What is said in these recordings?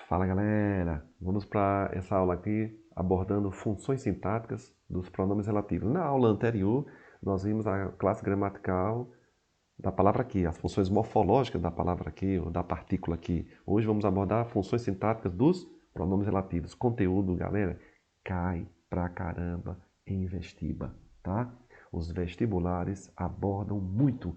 Fala galera, vamos para essa aula aqui abordando funções sintáticas dos pronomes relativos. Na aula anterior, nós vimos a classe gramatical da palavra aqui, as funções morfológicas da palavra aqui, ou da partícula aqui. Hoje vamos abordar funções sintáticas dos pronomes relativos. Conteúdo, galera, cai pra caramba em vestiba, tá? Os vestibulares abordam muito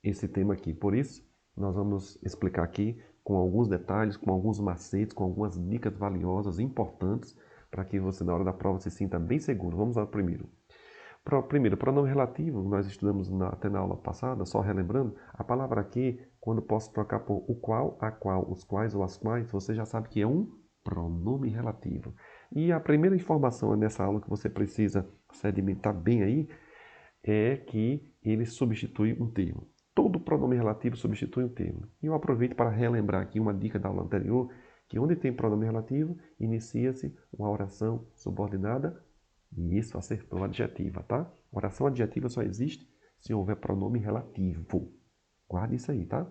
esse tema aqui. Por isso, nós vamos explicar aqui com alguns detalhes, com alguns macetes, com algumas dicas valiosas, importantes, para que você na hora da prova se sinta bem seguro. Vamos ao primeiro. Primeiro, pronome relativo, nós estudamos até na aula passada, só relembrando, a palavra aqui, quando posso trocar por o qual, a qual, os quais ou as quais, você já sabe que é um pronome relativo. E a primeira informação nessa aula que você precisa sedimentar bem aí é que ele substitui um termo. Todo pronome relativo substitui um termo. E eu aproveito para relembrar aqui uma dica da aula anterior, que onde tem pronome relativo, inicia-se uma oração subordinada, e isso acertou, adjetiva, tá? Oração adjetiva só existe se houver pronome relativo. Guarde isso aí, tá?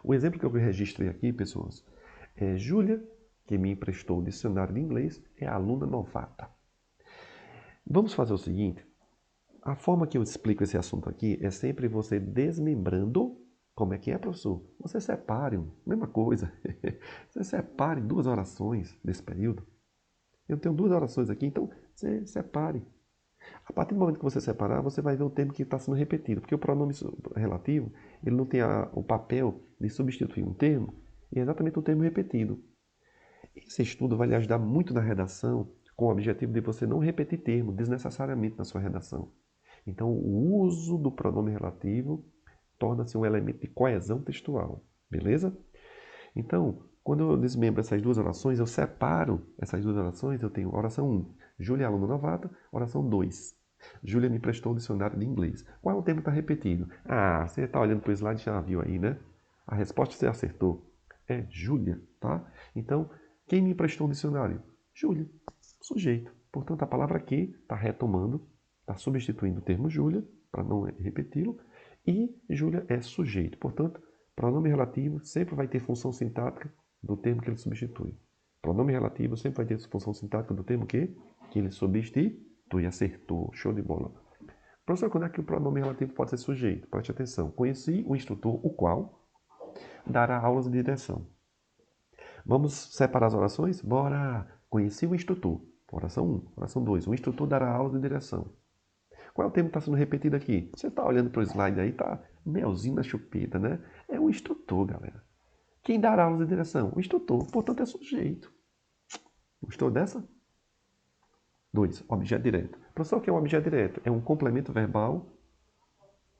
O exemplo que eu registrei aqui, pessoas, é Júlia, que me emprestou o dicionário de inglês, é aluna novata. Vamos fazer o seguinte. A forma que eu explico esse assunto aqui é sempre você desmembrando. Como é que é, professor? Você separe, mesma coisa. Você separe duas orações desse período. Eu tenho duas orações aqui, então você separe. A partir do momento que você separar, você vai ver o termo que está sendo repetido. Porque o pronome relativo, ele não tem o papel de substituir um termo, e é exatamente o termo repetido. Esse estudo vai lhe ajudar muito na redação, com o objetivo de você não repetir termo desnecessariamente na sua redação. Então, o uso do pronome relativo torna-se um elemento de coesão textual, beleza? Então, quando eu desmembro essas duas orações, eu separo essas duas orações, eu tenho oração 1, Júlia é aluna novata, oração 2, Júlia me prestou o dicionário de inglês. Qual é o termo que está repetido? Ah, você está olhando para o slide e já viu aí, né? A resposta você acertou. É Júlia, tá? Então, quem me emprestou o dicionário? Júlia, sujeito. Portanto, a palavra aqui está retomando, está substituindo o termo Júlia, para não repeti-lo, e Júlia é sujeito. Portanto, pronome relativo sempre vai ter função sintática do termo que ele substitui. Pronome relativo sempre vai ter função sintática do termo que ele substitui. Acertou. Show de bola. Professor, quando é que o pronome relativo pode ser sujeito? Preste atenção. Conheci o instrutor, o qual dará aulas de direção. Vamos separar as orações? Bora! Conheci o instrutor. Oração 1. Oração 2. O instrutor dará aulas de direção. Qual é o termo que está sendo repetido aqui? Você está olhando para o slide aí, tá melzinho na chupeta, né? É o instrutor, galera. Quem dará aulas de direção? O instrutor. Portanto, é sujeito. Gostou dessa? 2. Objeto direto. Professor, o que é um objeto direto? É um complemento verbal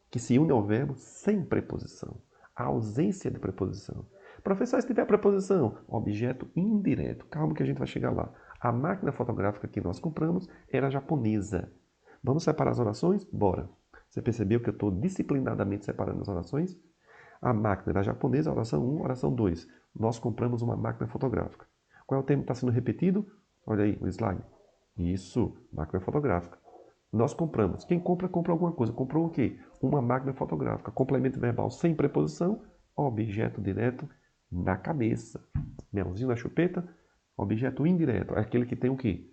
que se une ao verbo sem preposição. A ausência de preposição. Professor, se tiver preposição, objeto indireto. Calma que a gente vai chegar lá. A máquina fotográfica que nós compramos era japonesa. Vamos separar as orações? Bora. Você percebeu que eu estou disciplinadamente separando as orações? A máquina era japonesa, oração 1, oração 2. Nós compramos uma máquina fotográfica. Qual é o termo que está sendo repetido? Olha aí o slide. Isso, máquina fotográfica. Nós compramos. Quem compra, compra alguma coisa. Comprou o quê? Uma máquina fotográfica. Complemento verbal sem preposição, objeto direto na cabeça. Melzinho na chupeta, objeto indireto. É aquele que tem o quê?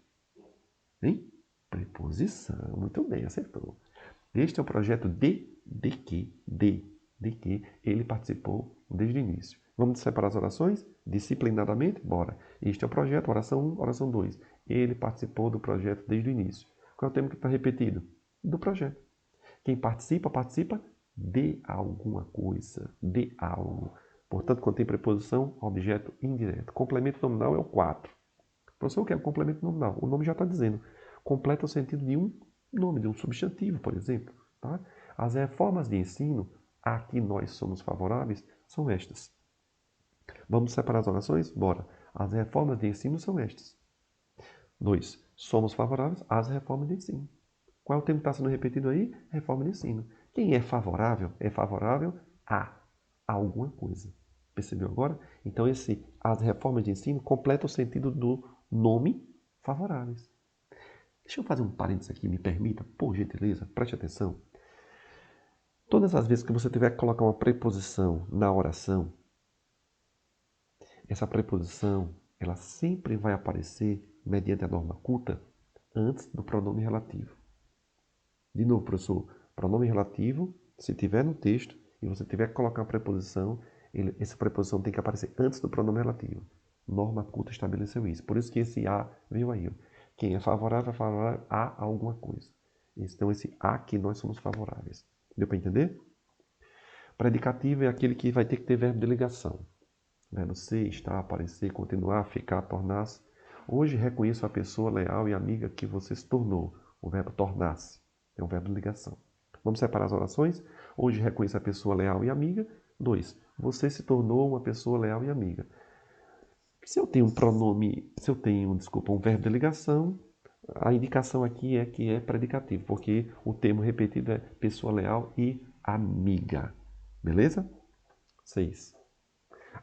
Hein? Preposição. Muito bem, acertou. Este é o projeto de que ele participou desde o início. Vamos separar as orações? Disciplinadamente? Bora. Este é o projeto, oração 1, oração 2. Ele participou do projeto desde o início. Qual é o termo que está repetido? Do projeto. Quem participa, participa de alguma coisa, de algo. Portanto, quando tem preposição, objeto indireto. Complemento nominal é o 4. Professor, o que é o complemento nominal? O nome já está dizendo. Completa o sentido de um nome, de um substantivo, por exemplo. Tá? As reformas de ensino a que nós somos favoráveis são estas. Vamos separar as orações? Bora. As reformas de ensino são estas. 2. Somos favoráveis às reformas de ensino. Qual é o termo que está sendo repetido aí? Reforma de ensino. Quem é favorável a alguma coisa. Percebeu agora? Então, as reformas de ensino completa o sentido do nome favoráveis. Deixa eu fazer um parênteses aqui, me permita, por gentileza, preste atenção. Todas as vezes que você tiver que colocar uma preposição na oração, essa preposição, ela sempre vai aparecer, mediante a norma culta, antes do pronome relativo. De novo, professor, pronome relativo, se tiver no texto e você tiver que colocar uma preposição, essa preposição tem que aparecer antes do pronome relativo. Norma culta estabeleceu isso. Por isso que esse a veio aí. Quem é favorável a alguma coisa. Então, esse a que nós somos favoráveis. Deu para entender? Predicativo é aquele que vai ter que ter verbo de ligação. Verbo ser, estar, aparecer, continuar, ficar, tornar-se. Hoje reconheço a pessoa leal e amiga que você se tornou. O verbo tornar-se é um verbo de ligação. Vamos separar as orações? Hoje reconheço a pessoa leal e amiga. 2. Você se tornou uma pessoa leal e amiga. Se eu tenho um pronome, se eu tenho, um verbo de ligação, a indicação aqui é que é predicativo, porque o termo repetido é pessoa leal e amiga. Beleza? 6.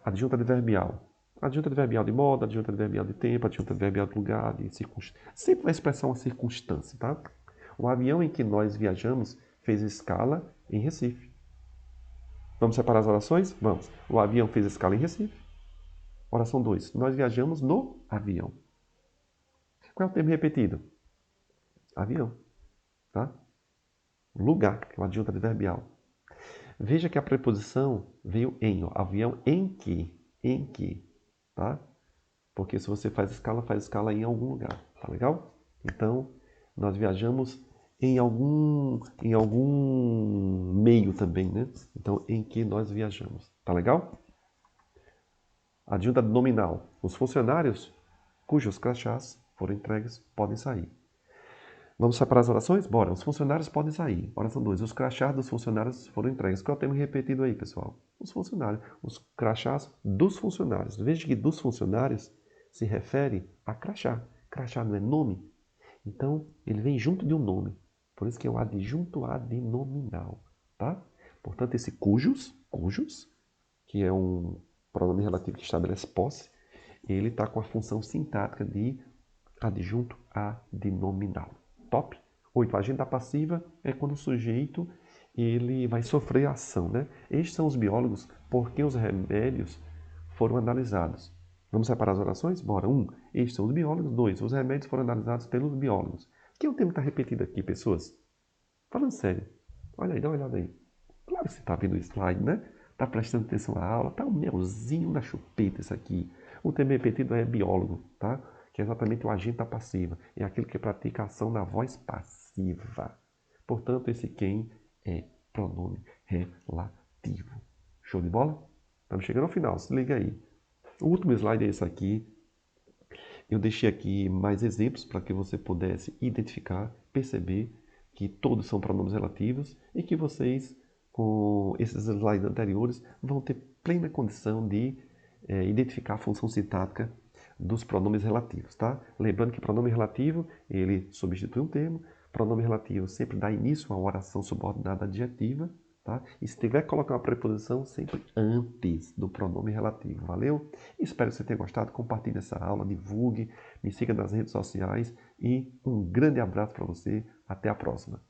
Adjunta adverbial. Adjunta adverbial de modo, adjunta adverbial de tempo, adjunta adverbial de lugar, de circunstância. Sempre vai expressar uma circunstância, tá? O avião em que nós viajamos fez escala em Recife. Vamos separar as orações? Vamos. O avião fez escala em Recife. Oração 2. Nós viajamos no avião. Qual é o termo repetido? Avião. Tá? Lugar, que é o adjunto adverbial. Veja que a preposição veio em, ó, avião em que, tá? Porque se você faz escala em algum lugar, tá legal? Então, nós viajamos em algum meio também, né? Então, em que nós viajamos, tá legal? Adjunta nominal. Os funcionários cujos crachás foram entregues podem sair. Vamos separar as orações? Bora. Os funcionários podem sair. Oração 2. Os crachás dos funcionários foram entregues. Qual é o termo repetido aí, pessoal? Os funcionários. Os crachás dos funcionários. Veja que dos funcionários se refere a crachá. Crachá não é nome? Então, ele vem junto de um nome. Por isso que é o adjunto adnominal. Tá? Portanto, esse cujos, que é um pronome relativo que estabelece posse, ele está com a função sintática de adjunto adnominal. Top? 8. A agenda passiva é quando o sujeito ele vai sofrer ação, né? Estes são os biólogos por quem os remédios foram analisados. Vamos separar as orações? Bora. 1. Estes são os biólogos. 2. Os remédios foram analisados pelos biólogos. Que é o termo que está repetido aqui, pessoas? Falando sério. Olha aí, dá uma olhada aí. Claro que você está vendo o slide, né? Está prestando atenção na aula. Está um melzinho na chupeta isso aqui. O termo repetido é biólogo, tá? Que é exatamente o agente passiva. É aquele que pratica a ação na voz passiva. Portanto, esse quem é pronome relativo. Show de bola? Estamos chegando ao final, se liga aí. O último slide é esse aqui. Eu deixei aqui mais exemplos para que você pudesse identificar, perceber que todos são pronomes relativos e que vocês, com esses slides anteriores, vão ter plena condição de identificar a função sintática dos pronomes relativos, tá? Lembrando que pronome relativo, ele substitui um termo. Pronome relativo sempre dá início a uma oração subordinada adjetiva, tá? E se tiver que colocar uma preposição, sempre antes do pronome relativo, valeu? Espero que você tenha gostado, compartilhe essa aula, divulgue, me siga nas redes sociais e um grande abraço para você, até a próxima.